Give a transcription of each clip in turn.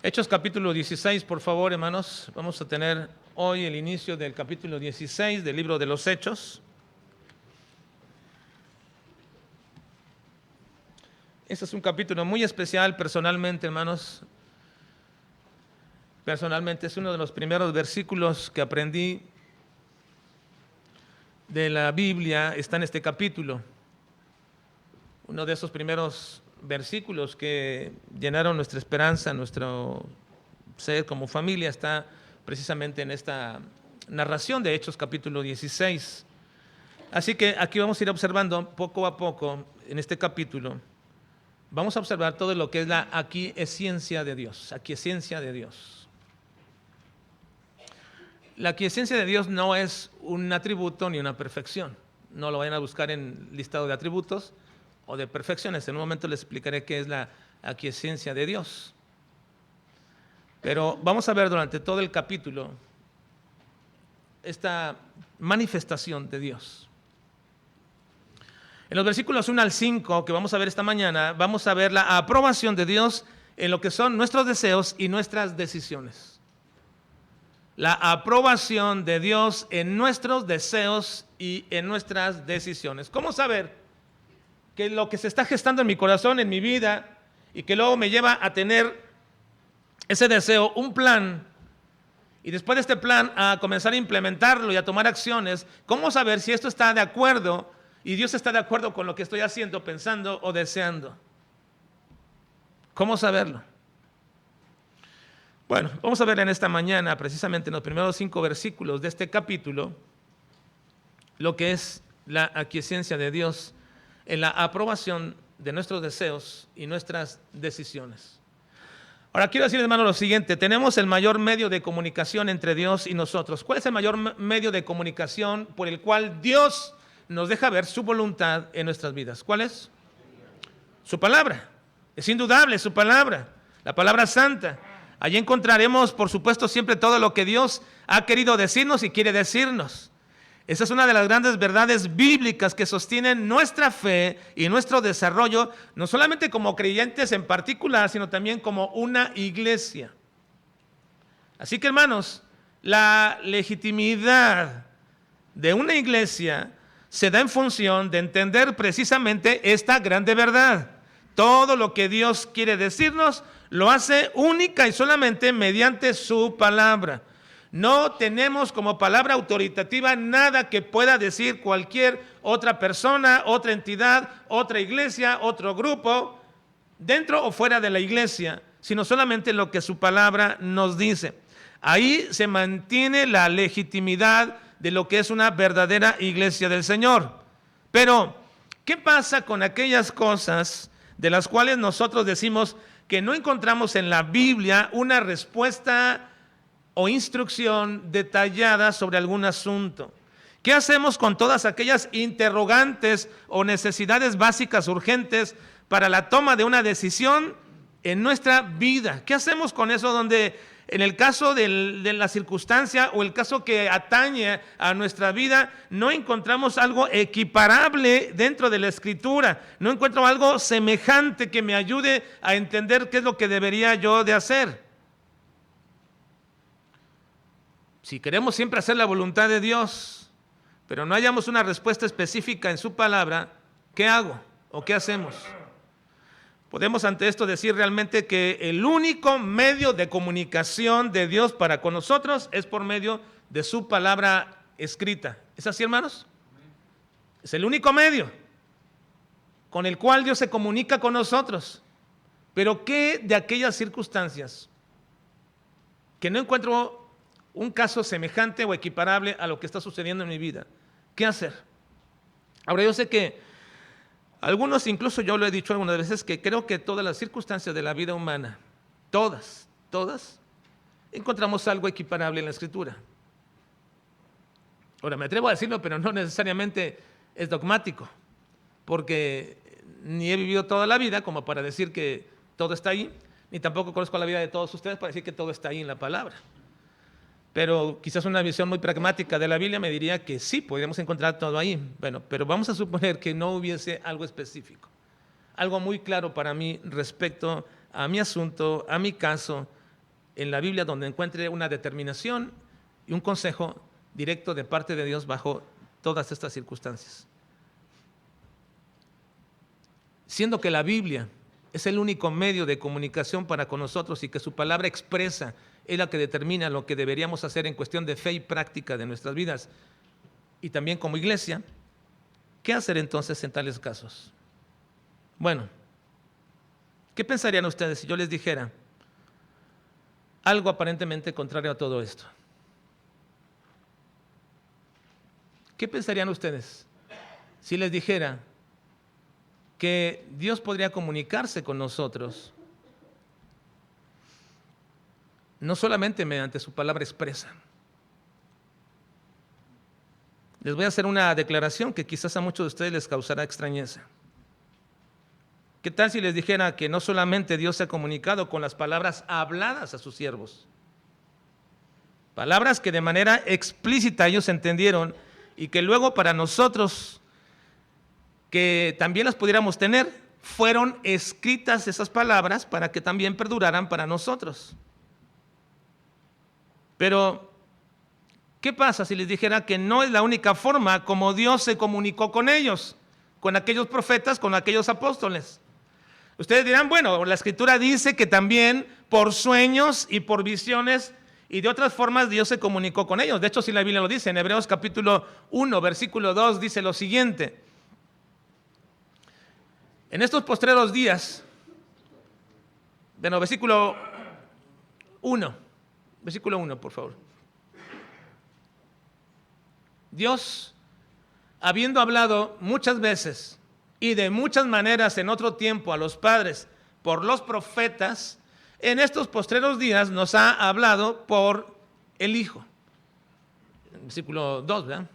Hechos capítulo 16, por favor, hermanos. Vamos a tener hoy el inicio del capítulo 16 del libro de los Hechos. Este es un capítulo muy especial personalmente, hermanos. Personalmente es uno de los primeros versículos que aprendí de la Biblia, está en este capítulo. Uno de esos primeros versículos que llenaron nuestra esperanza, nuestro ser como familia, está precisamente en esta narración de Hechos capítulo 16. Así que aquí vamos a ir observando poco a poco en este capítulo. Vamos a observar todo lo que es la aquiescencia de Dios, aquiescencia de Dios. La aquiescencia de Dios no es un atributo ni una perfección. No lo vayan a buscar en listado de atributos o de perfecciones. En un momento les explicaré qué es la aquiescencia de Dios. Pero vamos a ver durante todo el capítulo esta manifestación de Dios. En los versículos 1 al 5 que vamos a ver esta mañana, vamos a ver la aprobación de Dios en lo que son nuestros deseos y nuestras decisiones. La aprobación de Dios en nuestros deseos y en nuestras decisiones. ¿Cómo saber que lo que se está gestando en mi corazón, en mi vida, y que luego me lleva a tener ese deseo, un plan, y después de este plan a comenzar a implementarlo y a tomar acciones? ¿Cómo saber si esto está de acuerdo y Dios está de acuerdo con lo que estoy haciendo, pensando o deseando? ¿Cómo saberlo? Bueno, vamos a ver en esta mañana, precisamente en los primeros 5 versículos de este capítulo, lo que es la aquiescencia de Dios en la aprobación de nuestros deseos y nuestras decisiones. Ahora quiero decir, hermano, lo siguiente: tenemos el mayor medio de comunicación entre Dios y nosotros. ¿Cuál es el mayor medio de comunicación por el cual Dios nos deja ver su voluntad en nuestras vidas? ¿Cuál es? Su palabra. Es indudable, su palabra, la palabra santa. Allí encontraremos, por supuesto, siempre todo lo que Dios ha querido decirnos y quiere decirnos. Esa es una de las grandes verdades bíblicas que sostienen nuestra fe y nuestro desarrollo, no solamente como creyentes en particular, sino también como una iglesia. Así que, hermanos, la legitimidad de una iglesia se da en función de entender precisamente esta grande verdad. Todo lo que Dios quiere decirnos lo hace única y solamente mediante su palabra. No tenemos como palabra autoritativa nada que pueda decir cualquier otra persona, otra entidad, otra iglesia, otro grupo, dentro o fuera de la iglesia, sino solamente lo que su palabra nos dice. Ahí se mantiene la legitimidad de lo que es una verdadera iglesia del Señor. Pero, ¿qué pasa con aquellas cosas de las cuales nosotros decimos que no encontramos en la Biblia una respuesta o instrucción detallada sobre algún asunto? ¿Qué hacemos con todas aquellas interrogantes o necesidades básicas urgentes para la toma de una decisión en nuestra vida? ¿Qué hacemos con eso donde en el caso de la circunstancia o el caso que atañe a nuestra vida no encontramos algo equiparable dentro de la Escritura? No encuentro algo semejante que me ayude a entender qué es lo que debería yo de hacer. Si queremos siempre hacer la voluntad de Dios, pero no hallamos una respuesta específica en su palabra, ¿qué hago o qué hacemos? Podemos ante esto decir realmente que el único medio de comunicación de Dios para con nosotros es por medio de su palabra escrita. ¿Es así, hermanos? Es el único medio con el cual Dios se comunica con nosotros. Pero ¿qué de aquellas circunstancias que no encuentro un caso semejante o equiparable a lo que está sucediendo en mi vida? ¿Qué hacer? Ahora, yo sé que algunos, incluso yo lo he dicho algunas veces, que creo que todas las circunstancias de la vida humana, todas, encontramos algo equiparable en la Escritura. Ahora, me atrevo a decirlo, pero no necesariamente es dogmático, porque ni he vivido toda la vida como para decir que todo está ahí, ni tampoco conozco la vida de todos ustedes para decir que todo está ahí en la palabra. Pero quizás una visión muy pragmática de la Biblia me diría que sí, podríamos encontrar todo ahí. Bueno, pero vamos a suponer que no hubiese algo específico, algo muy claro para mí respecto a mi asunto, a mi caso, en la Biblia donde encuentre una determinación y un consejo directo de parte de Dios bajo todas estas circunstancias. Siendo que la Biblia es el único medio de comunicación para con nosotros y que su palabra expresa es la que determina lo que deberíamos hacer en cuestión de fe y práctica de nuestras vidas y también como iglesia, ¿qué hacer entonces en tales casos? Bueno, ¿qué pensarían ustedes si yo les dijera algo aparentemente contrario a todo esto? ¿Qué pensarían ustedes si les dijera que Dios podría comunicarse con nosotros no solamente mediante su palabra expresa? Les voy a hacer una declaración que quizás a muchos de ustedes les causará extrañeza. ¿Qué tal si les dijera que no solamente Dios se ha comunicado con las palabras habladas a sus siervos? Palabras que de manera explícita ellos entendieron y que luego para nosotros, que también las pudiéramos tener, fueron escritas esas palabras para que también perduraran para nosotros. Pero, ¿qué pasa si les dijera que no es la única forma como Dios se comunicó con ellos, con aquellos profetas, con aquellos apóstoles? Ustedes dirán, bueno, la Escritura dice que también por sueños y por visiones y de otras formas Dios se comunicó con ellos. De hecho, si la Biblia lo dice, en Hebreos capítulo 1, versículo 2, dice lo siguiente: en estos postreros días, versículo 1, por favor. Dios, habiendo hablado muchas veces y de muchas maneras en otro tiempo a los padres por los profetas, en estos postreros días nos ha hablado por el Hijo. Versículo 2, ¿verdad?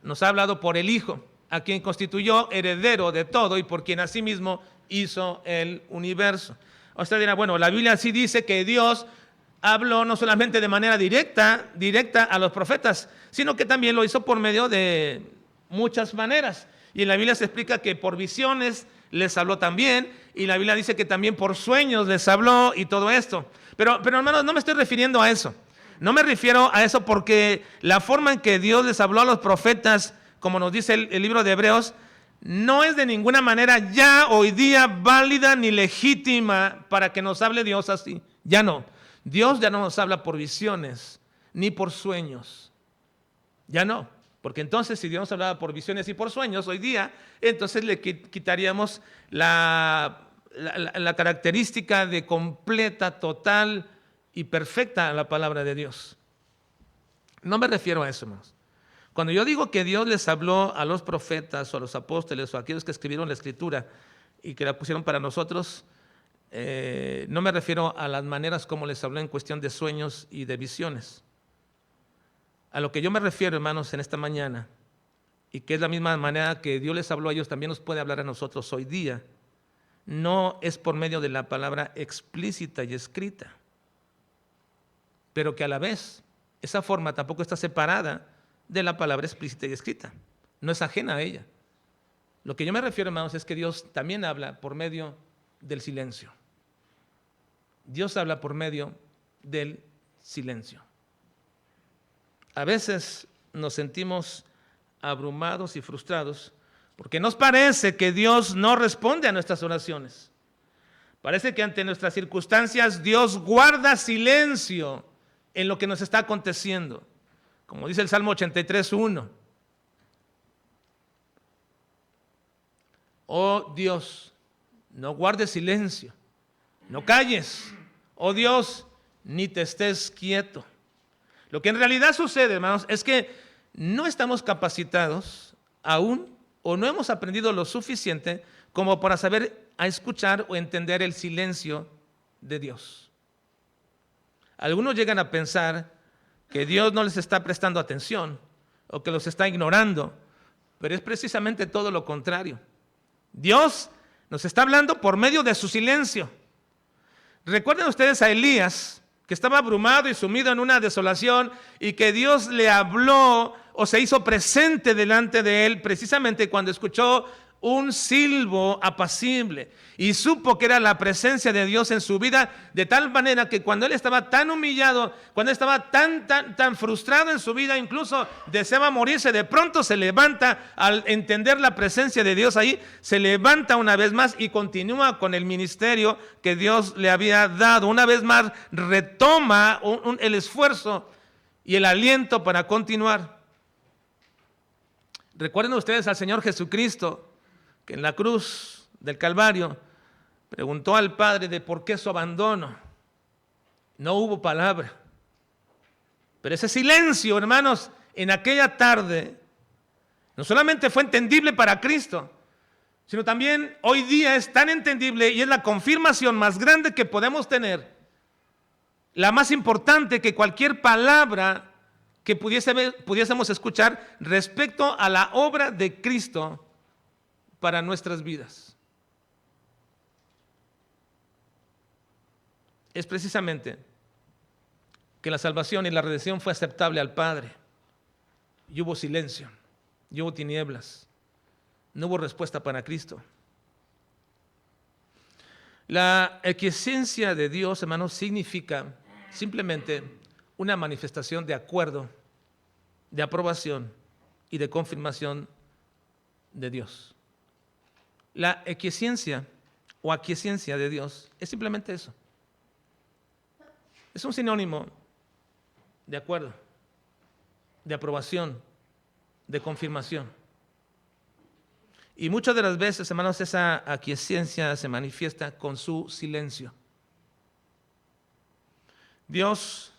Nos ha hablado por el Hijo, a quien constituyó heredero de todo y por quien asimismo hizo el universo. Usted dirá, bueno, la Biblia sí dice que Dios habló no solamente de manera directa a los profetas, sino que también lo hizo por medio de muchas maneras. Y en la Biblia se explica que por visiones les habló también, y la Biblia dice que también por sueños les habló y todo esto. Pero hermanos, no me estoy refiriendo a eso. No me refiero a eso porque la forma en que Dios les habló a los profetas, como nos dice el libro de Hebreos, no es de ninguna manera ya hoy día válida ni legítima para que nos hable Dios así. Ya no. Dios ya no nos habla por visiones ni por sueños. Ya no. Porque entonces si Dios hablaba por visiones y por sueños hoy día, entonces le quitaríamos la característica de completa, total y perfecta a la palabra de Dios. No me refiero a eso, hermanos. Cuando yo digo que Dios les habló a los profetas o a los apóstoles o a aquellos que escribieron la Escritura y que la pusieron para nosotros, no me refiero a las maneras como les habló en cuestión de sueños y de visiones. A lo que yo me refiero, hermanos, en esta mañana, y que es la misma manera que Dios les habló a ellos, también nos puede hablar a nosotros hoy día, no es por medio de la palabra explícita y escrita, pero que a la vez esa forma tampoco está separada de la palabra explícita y escrita, no es ajena a ella. Lo que yo me refiero, hermanos, es que Dios también habla por medio del silencio. Dios habla por medio del silencio. A veces nos sentimos abrumados y frustrados porque nos parece que Dios no responde a nuestras oraciones. Parece que ante nuestras circunstancias Dios guarda silencio en lo que nos está aconteciendo. Como dice el Salmo 83:1. Oh Dios, no guardes silencio, no calles. Oh Dios, ni te estés quieto. Lo que en realidad sucede, hermanos, es que no estamos capacitados aún o no hemos aprendido lo suficiente como para saber a escuchar o entender el silencio de Dios. Algunos llegan a pensar que Dios no les está prestando atención o que los está ignorando, pero es precisamente todo lo contrario. Dios nos está hablando por medio de su silencio. Recuerden ustedes a Elías, que estaba abrumado y sumido en una desolación y que Dios le habló o se hizo presente delante de él precisamente cuando escuchó un silbo apacible, y supo que era la presencia de Dios en su vida, de tal manera que cuando él estaba tan humillado, cuando él estaba tan frustrado en su vida, incluso deseaba morirse, de pronto se levanta al entender la presencia de Dios ahí, se levanta una vez más y continúa con el ministerio que Dios le había dado. Una vez más retoma el esfuerzo y el aliento para continuar. Recuerden ustedes al Señor Jesucristo, que en la cruz del Calvario preguntó al Padre de por qué su abandono. No hubo palabra. Pero ese silencio, hermanos, en aquella tarde, no solamente fue entendible para Cristo, sino también hoy día es tan entendible y es la confirmación más grande que podemos tener, la más importante que cualquier palabra que pudiésemos escuchar respecto a la obra de Cristo para nuestras vidas. Es precisamente que la salvación y la redención fue aceptable al Padre. Y hubo silencio, y hubo tinieblas, no hubo respuesta para Cristo. La aquiescencia de Dios, hermanos, significa simplemente una manifestación de acuerdo, de aprobación y de confirmación de Dios. La aquiescencia o aquiescencia de Dios es simplemente eso. Es un sinónimo de acuerdo, de aprobación, de confirmación. Y muchas de las veces, hermanos, esa aquiescencia se manifiesta con su silencio. Dios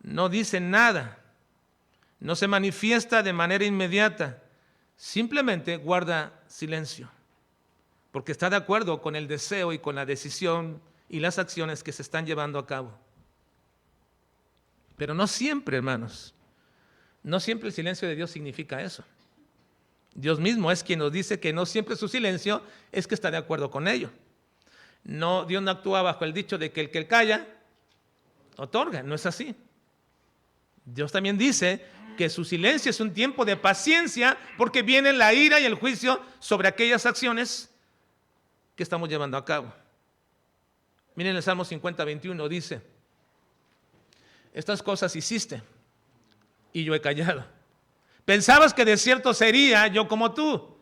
no dice nada, no se manifiesta de manera inmediata, simplemente guarda silencio, porque está de acuerdo con el deseo y con la decisión y las acciones que se están llevando a cabo. Pero no siempre, hermanos, no siempre el silencio de Dios significa eso. Dios mismo es quien nos dice que no siempre su silencio es que está de acuerdo con ello. No, Dios no actúa bajo el dicho de que el que calla, otorga. No es así. Dios también dice que su silencio es un tiempo de paciencia porque viene la ira y el juicio sobre aquellas acciones que estamos llevando a cabo. Miren el Salmo 50:21 dice: estas cosas hiciste y yo he callado. Pensabas que de cierto sería yo como tú,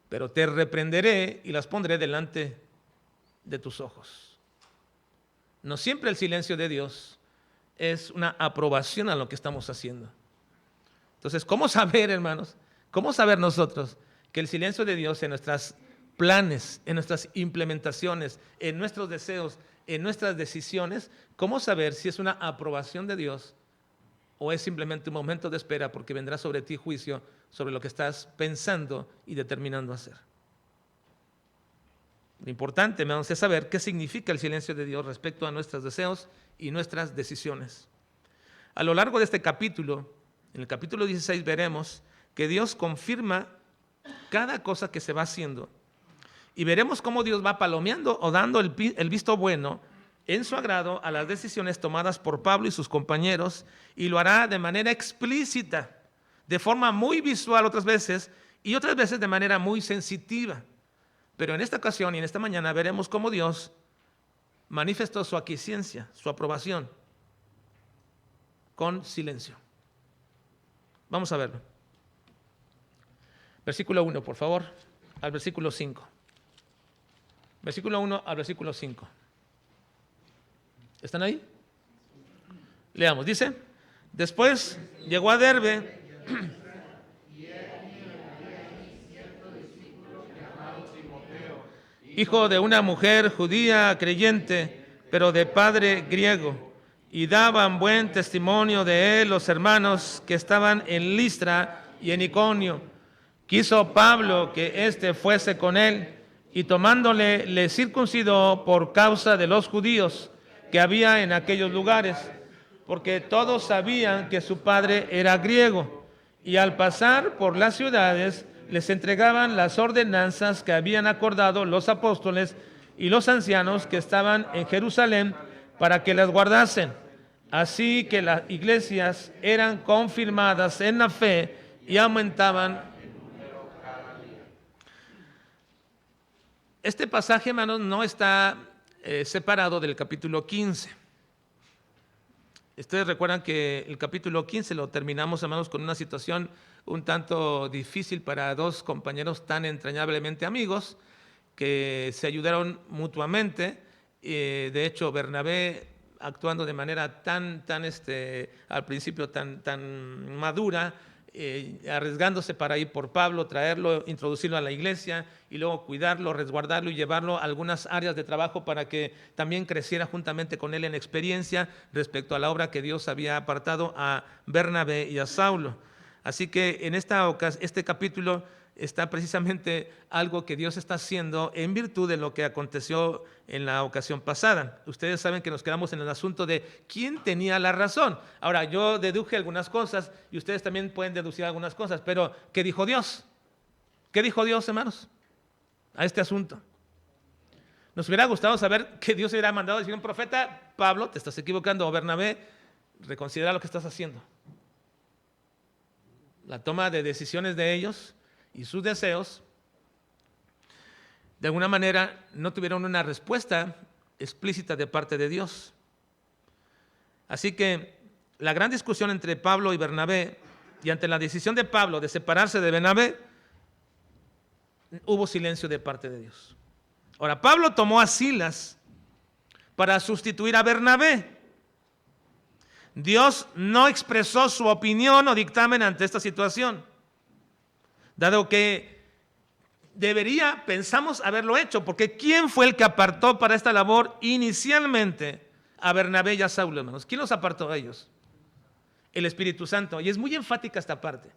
pero te reprenderé y las pondré delante de tus ojos. No siempre el silencio de Dios es una aprobación a lo que estamos haciendo. Entonces, ¿cómo saber, hermanos? ¿Cómo saber nosotros que el silencio de Dios en nuestros planes, en nuestras implementaciones, en nuestros deseos, en nuestras decisiones, cómo saber si es una aprobación de Dios o es simplemente un momento de espera porque vendrá sobre ti juicio sobre lo que estás pensando y determinando hacer? Lo importante, hermanos, es saber qué significa el silencio de Dios respecto a nuestros deseos y nuestras decisiones. A lo largo de este capítulo, en el capítulo 16, veremos que Dios confirma cada cosa que se va haciendo y veremos cómo Dios va palomeando o dando el visto bueno en su agrado a las decisiones tomadas por Pablo y sus compañeros, y lo hará de manera explícita, de forma muy visual otras veces, y otras veces de manera muy sensitiva. Pero en esta ocasión y en esta mañana veremos cómo Dios manifestó su aquiescencia, su aprobación, con silencio. Vamos a verlo. Versículo 1, por favor, al versículo 5. Versículo 1 al versículo 5. ¿Están ahí? Leamos, dice: después llegó a Derbe hijo de una mujer judía creyente, pero de padre griego, y daban buen testimonio de él los hermanos que estaban en Listra y en Iconio. Quiso Pablo que éste fuese con él, y tomándole le circuncidó por causa de los judíos que había en aquellos lugares, porque todos sabían que su padre era griego, y al pasar por las ciudades les entregaban las ordenanzas que habían acordado los apóstoles y los ancianos que estaban en Jerusalén para que las guardasen. Así que las iglesias eran confirmadas en la fe y aumentaban. Este pasaje, hermanos, no está separado del capítulo 15. Ustedes recuerdan que el capítulo 15 lo terminamos, hermanos, con una situación un tanto difícil para dos compañeros tan entrañablemente amigos que se ayudaron mutuamente. De hecho, Bernabé, actuando de manera al principio tan madura, arriesgándose para ir por Pablo, traerlo, introducirlo a la iglesia y luego cuidarlo, resguardarlo y llevarlo a algunas áreas de trabajo para que también creciera juntamente con él en experiencia respecto a la obra que Dios había apartado a Bernabé y a Saulo. Así que en este capítulo está precisamente algo que Dios está haciendo en virtud de lo que aconteció en la ocasión pasada. Ustedes saben que nos quedamos en el asunto de quién tenía la razón. Ahora, yo deduje algunas cosas y ustedes también pueden deducir algunas cosas, pero ¿qué dijo Dios? ¿Qué dijo Dios, hermanos, a este asunto? Nos hubiera gustado saber que Dios hubiera mandado a decir a un profeta: Pablo, te estás equivocando, o Bernabé, reconsidera lo que estás haciendo. La toma de decisiones de ellos y sus deseos, de alguna manera, no tuvieron una respuesta explícita de parte de Dios. Así que la gran discusión entre Pablo y Bernabé, y ante la decisión de Pablo de separarse de Bernabé, hubo silencio de parte de Dios. Ahora, Pablo tomó a Silas para sustituir a Bernabé. Dios no expresó su opinión o dictamen ante esta situación, dado que pensamos haberlo hecho, porque ¿quién fue el que apartó para esta labor inicialmente a Bernabé y a Saulo, hermanos? ¿Quién los apartó a ellos? El Espíritu Santo. Y es muy enfática esta parte.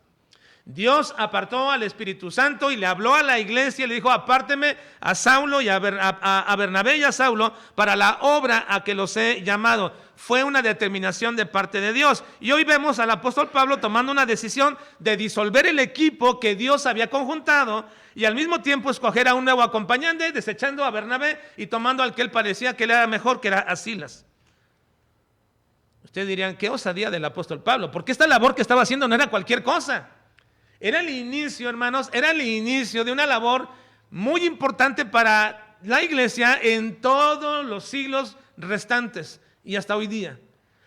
Dios apartó al Espíritu Santo y le habló a la iglesia y le dijo: apárteme a Saulo y a Bernabé y a Saulo para la obra a que los he llamado. Fue una determinación de parte de Dios. Y hoy vemos al apóstol Pablo tomando una decisión de disolver el equipo que Dios había conjuntado y al mismo tiempo escoger a un nuevo acompañante, desechando a Bernabé y tomando al que él parecía que él era mejor, que era a Silas. Ustedes dirían: qué osadía del apóstol Pablo, porque esta labor que estaba haciendo no era cualquier cosa. Era el inicio, hermanos, era el inicio de una labor muy importante para la iglesia en todos los siglos restantes y hasta hoy día.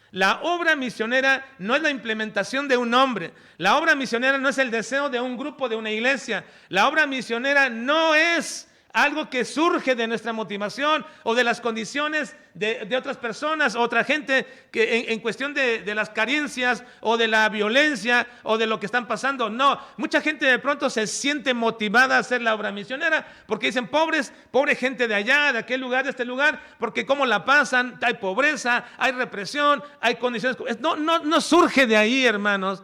La obra misionera no es la implementación de un hombre. La obra misionera no es el deseo de un grupo, de una iglesia. La obra misionera no es algo que surge de nuestra motivación o de las condiciones de otras personas, otra gente que en cuestión de las carencias o de la violencia o de lo que están pasando. No, mucha gente de pronto se siente motivada a hacer la obra misionera porque dicen: pobre gente de allá, de aquel lugar, de este lugar, porque cómo la pasan, hay pobreza, hay represión, hay condiciones. No surge de ahí, hermanos,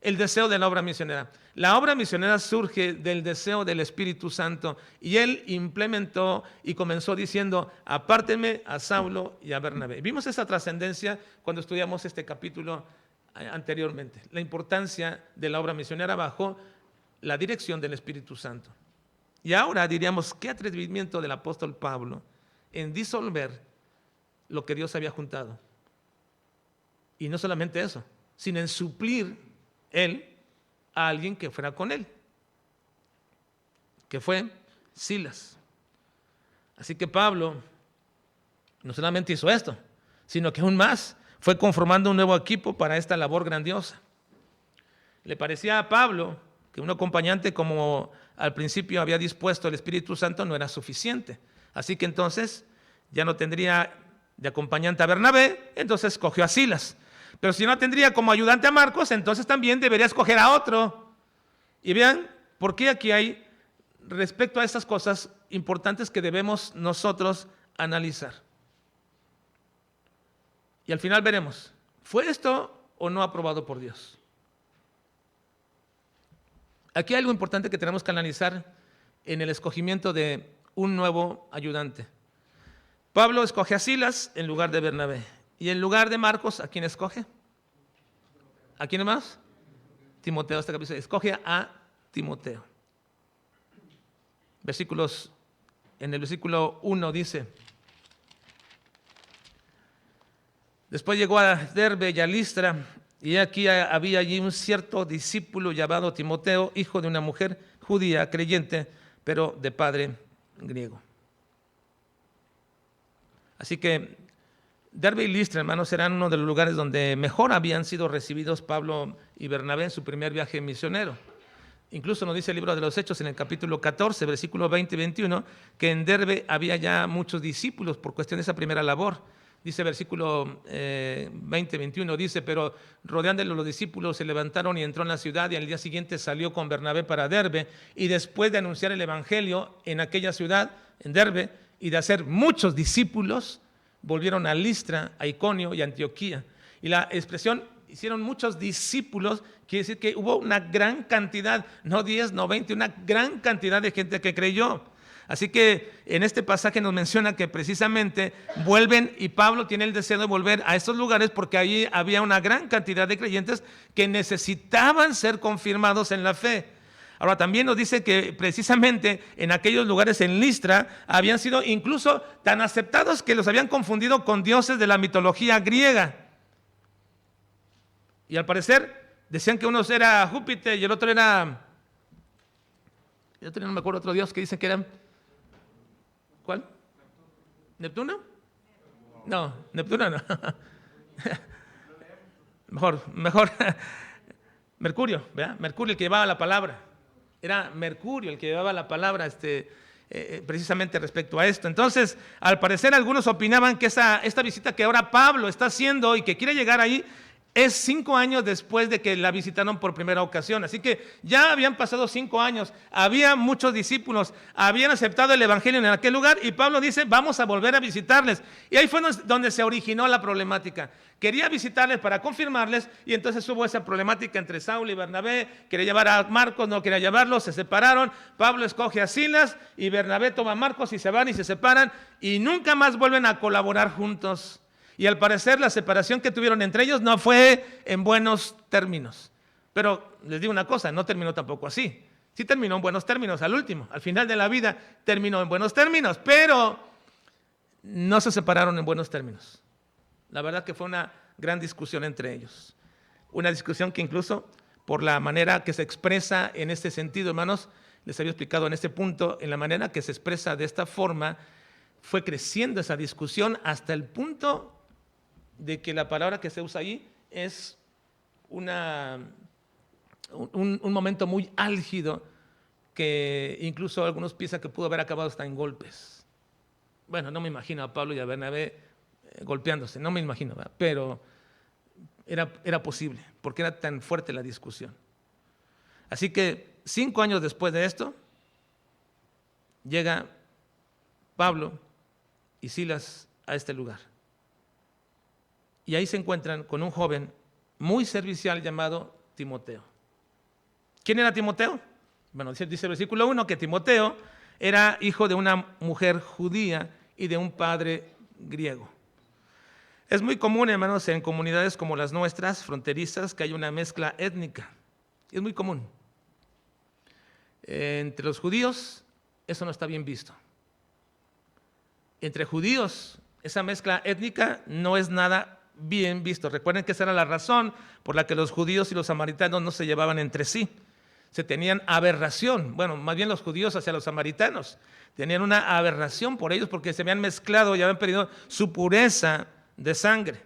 el deseo de la obra misionera. La obra misionera surge del deseo del Espíritu Santo, y él implementó y comenzó diciendo: apártenme a Saulo y a Bernabé. Vimos esa trascendencia cuando estudiamos este capítulo anteriormente, la importancia de la obra misionera bajo la dirección del Espíritu Santo. Y ahora diríamos: qué atrevimiento del apóstol Pablo en disolver lo que Dios había juntado. Y no solamente eso, sino en suplir él a alguien que fuera con él, que fue Silas. Así que Pablo no solamente hizo esto, sino que aún más fue conformando un nuevo equipo para esta labor grandiosa. Le parecía a Pablo que un acompañante, como al principio había dispuesto el Espíritu Santo, no era suficiente. Así que entonces ya no tendría de acompañante a Bernabé, entonces escogió a Silas. Pero si no tendría como ayudante a Marcos, entonces también debería escoger a otro. Y vean por qué aquí hay, respecto a estas cosas importantes que debemos nosotros analizar. Y al final veremos, ¿fue esto o no aprobado por Dios? Aquí hay algo importante que tenemos que analizar en el escogimiento de un nuevo ayudante. Pablo escoge a Silas en lugar de Bernabé. Y en lugar de Marcos, ¿a quién escoge? ¿A quién más? Timoteo. Este capítulo escoge a Timoteo. En el versículo 1 dice: después llegó a Derbe y a Listra, y aquí había allí un cierto discípulo llamado Timoteo, hijo de una mujer judía creyente, pero de padre griego. Así que Derbe y Listra, hermanos, eran uno de los lugares donde mejor habían sido recibidos Pablo y Bernabé en su primer viaje misionero. Incluso nos dice el libro de los Hechos en el capítulo 14, versículos 20 y 21, que en Derbe había ya muchos discípulos por cuestión de esa primera labor. Dice versículo 20, 21, dice, pero rodeándolo los discípulos se levantaron y entró en la ciudad, y al día siguiente salió con Bernabé para Derbe, y después de anunciar el evangelio en aquella ciudad, en Derbe, y de hacer muchos discípulos, volvieron a Listra, a Iconio y a Antioquía. Y la expresión hicieron muchos discípulos quiere decir que hubo una gran cantidad, no 10, no 20, una gran cantidad de gente que creyó. Así que en este pasaje nos menciona que precisamente vuelven, y Pablo tiene el deseo de volver a estos lugares porque allí había una gran cantidad de creyentes que necesitaban ser confirmados en la fe. Ahora también nos dice que precisamente en aquellos lugares en Listra habían sido incluso tan aceptados que los habían confundido con dioses de la mitología griega. Y al parecer decían que uno era Júpiter y el otro era, no me acuerdo otro dios que dicen que eran, ¿cuál? ¿Neptuno? No, Neptuno no. Mejor Mercurio, ¿verdad? Mercurio, el que llevaba la palabra. Era Mercurio el que llevaba la palabra precisamente respecto a esto. Entonces, al parecer algunos opinaban que esta visita que ahora Pablo está haciendo y que quiere llegar ahí es 5 años después de que la visitaron por primera ocasión. Así que ya habían pasado 5 años, había muchos discípulos, habían aceptado el evangelio en aquel lugar, y Pablo dice, vamos a volver a visitarles. Y ahí fue donde se originó la problemática. Quería visitarles para confirmarles, y entonces hubo esa problemática entre Saulo y Bernabé. Quería llevar a Marcos, no quería llevarlos, se separaron. Pablo escoge a Silas y Bernabé toma a Marcos y se van y se separan, y nunca más vuelven a colaborar juntos. Y al parecer la separación que tuvieron entre ellos no fue en buenos términos. Pero les digo una cosa, no terminó tampoco así. Sí terminó en buenos términos al último. Al final de la vida terminó en buenos términos, pero no se separaron en buenos términos. La verdad que fue una gran discusión entre ellos. Una discusión que incluso por la manera que se expresa en este sentido, hermanos, les había explicado en este punto, en la manera que se expresa de esta forma, fue creciendo esa discusión hasta el punto de que la palabra que se usa ahí es un momento muy álgido que incluso algunos piensan que pudo haber acabado hasta en golpes. Bueno, no me imagino a Pablo y a Bernabé golpeándose, no me imagino, ¿verdad? Pero era posible, porque era tan fuerte la discusión. Así que 5 años después de esto, llega Pablo y Silas a este lugar. Y ahí se encuentran con un joven muy servicial llamado Timoteo. ¿Quién era Timoteo? Bueno, dice el versículo 1 que Timoteo era hijo de una mujer judía y de un padre griego. Es muy común, hermanos, en comunidades como las nuestras, fronterizas, que hay una mezcla étnica. Es muy común. Entre los judíos, eso no está bien visto. Entre judíos, esa mezcla étnica no es nada bien visto. Recuerden que esa era la razón por la que los judíos y los samaritanos no se llevaban entre sí. Se tenían aberración, bueno, más bien los judíos hacia los samaritanos. Tenían una aberración por ellos porque se habían mezclado y habían perdido su pureza de sangre.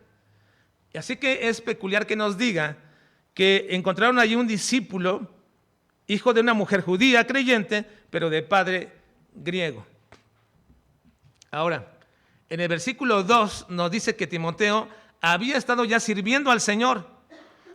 Y así que es peculiar que nos diga que encontraron allí un discípulo, hijo de una mujer judía creyente, pero de padre griego. Ahora, en el versículo 2 nos dice que Timoteo había estado ya sirviendo al Señor,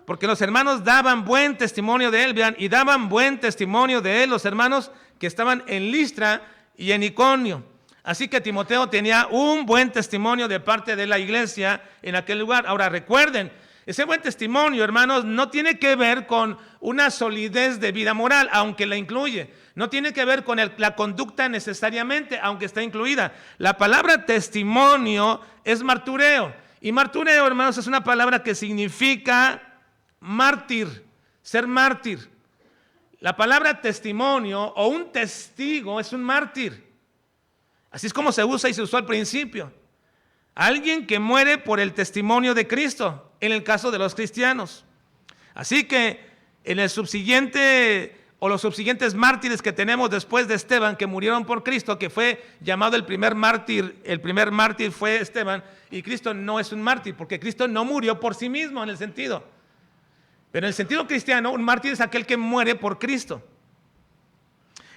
porque los hermanos daban buen testimonio de él, vean, y daban buen testimonio de él los hermanos que estaban en Listra y en Iconio. Así que Timoteo tenía un buen testimonio de parte de la iglesia en aquel lugar. Ahora recuerden, ese buen testimonio, hermanos, no tiene que ver con una solidez de vida moral, aunque la incluye. No tiene que ver con la conducta necesariamente, aunque está incluida. La palabra testimonio es martureo. Y martureo, hermanos, es una palabra que significa mártir, ser mártir. La palabra testimonio o un testigo es un mártir. Así es como se usa y se usó al principio. Alguien que muere por el testimonio de Cristo, en el caso de los cristianos. Así que en el subsiguiente o los subsiguientes mártires que tenemos después de Esteban, que murieron por Cristo, que fue llamado el primer mártir fue Esteban, y Cristo no es un mártir, porque Cristo no murió por sí mismo en el sentido. Pero en el sentido cristiano, un mártir es aquel que muere por Cristo.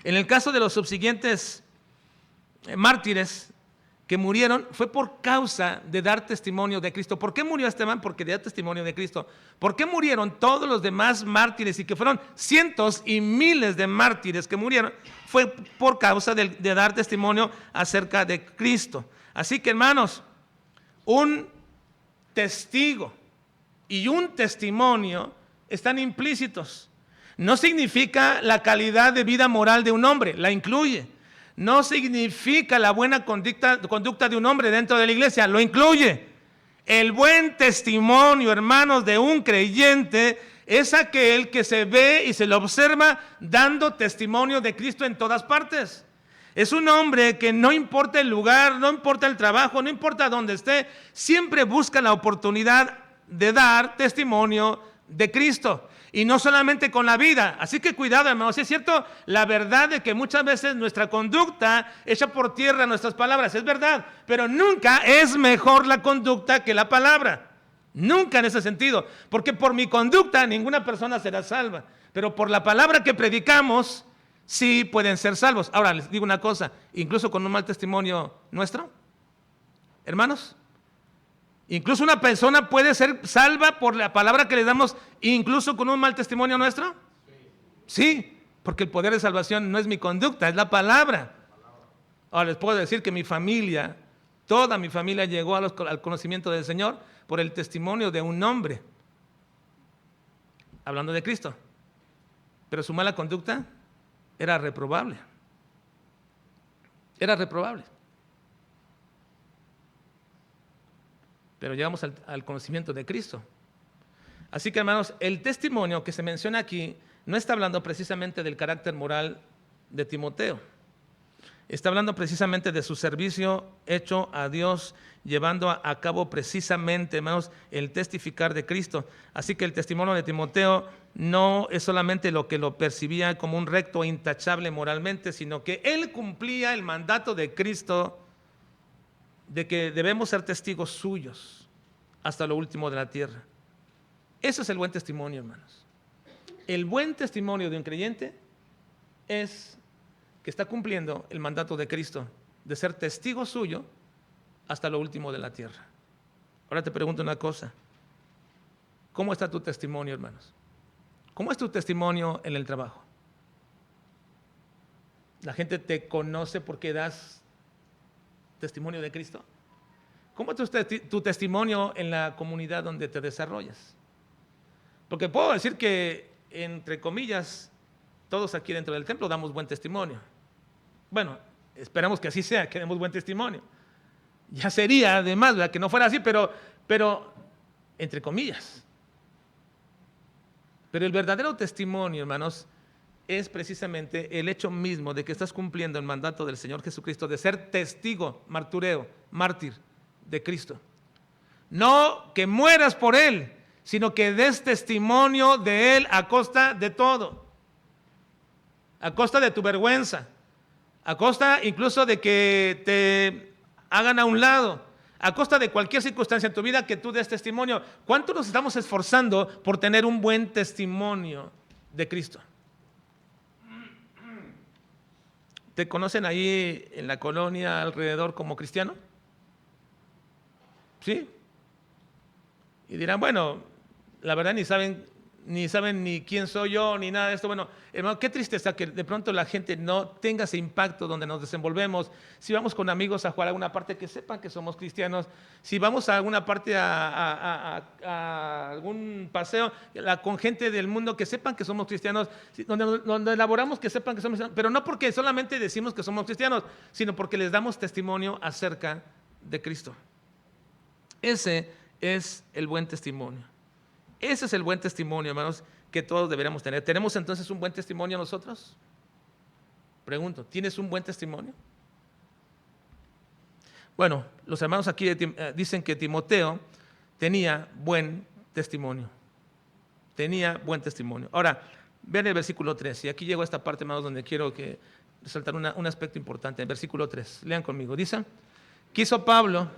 En el caso de los subsiguientes mártires que murieron, fue por causa de dar testimonio de Cristo. ¿Por qué murió Esteban? Porque dio testimonio de Cristo. ¿Por qué murieron todos los demás mártires y que fueron cientos y miles de mártires que murieron? Fue por causa de dar testimonio acerca de Cristo. Así que, hermanos, un testigo y un testimonio están implícitos. No significa la calidad de vida moral de un hombre, la incluye. No significa la buena conducta de un hombre dentro de la iglesia, lo incluye. El buen testimonio, hermanos, de un creyente es aquel que se ve y se le observa dando testimonio de Cristo en todas partes. Es un hombre que no importa el lugar, no importa el trabajo, no importa dónde esté, siempre busca la oportunidad de dar testimonio de Cristo. Y no solamente con la vida. Así que cuidado, hermanos. Es cierto la verdad de que muchas veces nuestra conducta echa por tierra nuestras palabras. Es verdad. Pero nunca es mejor la conducta que la palabra. Nunca en ese sentido. Porque por mi conducta ninguna persona será salva. Pero por la palabra que predicamos, sí pueden ser salvos. Ahora les digo una cosa. Incluso con un mal testimonio nuestro, hermanos, incluso una persona puede ser salva por la palabra que le damos, incluso con un mal testimonio nuestro. Sí, porque el poder de salvación no es mi conducta, es la palabra. Ahora les puedo decir que mi familia, toda mi familia llegó al conocimiento del Señor por el testimonio de un hombre, hablando de Cristo. Pero su mala conducta era reprobable. Era reprobable. Pero llegamos al conocimiento de Cristo. Así que, hermanos, el testimonio que se menciona aquí no está hablando precisamente del carácter moral de Timoteo. Está hablando precisamente de su servicio hecho a Dios, llevando a cabo precisamente, hermanos, el testificar de Cristo. Así que el testimonio de Timoteo no es solamente lo que lo percibía como un recto e intachable moralmente, sino que él cumplía el mandato de Cristo de que debemos ser testigos suyos hasta lo último de la tierra. Eso es el buen testimonio, hermanos. El buen testimonio de un creyente es que está cumpliendo el mandato de Cristo de ser testigo suyo hasta lo último de la tierra. Ahora te pregunto una cosa. ¿Cómo está tu testimonio, hermanos? ¿Cómo es tu testimonio en el trabajo? ¿La gente te conoce porque das testimonio de Cristo? ¿Cómo es tu testimonio en la comunidad donde te desarrollas? Porque puedo decir que, entre comillas, todos aquí dentro del templo damos buen testimonio. Bueno, esperamos que así sea, que demos buen testimonio. Ya sería, además, ¿verdad?, que no fuera así, pero entre comillas. Pero el verdadero testimonio, hermanos, es precisamente el hecho mismo de que estás cumpliendo el mandato del Señor Jesucristo de ser testigo, martureo, mártir de Cristo. No que mueras por Él, sino que des testimonio de Él a costa de todo. A costa de tu vergüenza, a costa incluso de que te hagan a un lado, a costa de cualquier circunstancia en tu vida que tú des testimonio. ¿Cuánto nos estamos esforzando por tener un buen testimonio de Cristo? ¿Te conocen ahí en la colonia alrededor como cristiano? ¿Sí? Y dirán, bueno, la verdad ni saben ni quién soy yo, ni nada de esto. Bueno, hermano, qué tristeza que de pronto la gente no tenga ese impacto donde nos desenvolvemos. Si vamos con amigos a jugar a alguna parte, que sepan que somos cristianos. Si vamos a alguna parte, a algún paseo con gente del mundo, que sepan que somos cristianos. Donde elaboramos, que sepan que somos cristianos. Pero no porque solamente decimos que somos cristianos, sino porque les damos testimonio acerca de Cristo. Ese es el buen testimonio. Ese es el buen testimonio, hermanos, que todos deberíamos tener. ¿Tenemos entonces un buen testimonio nosotros? Pregunto, ¿tienes un buen testimonio? Bueno, los hermanos aquí dicen que Timoteo tenía buen testimonio. Tenía buen testimonio. Ahora, Vean el versículo 3, y aquí llego a esta parte, hermanos, donde quiero resaltar un aspecto importante. El versículo 3, lean conmigo, dice: quiso Pablo,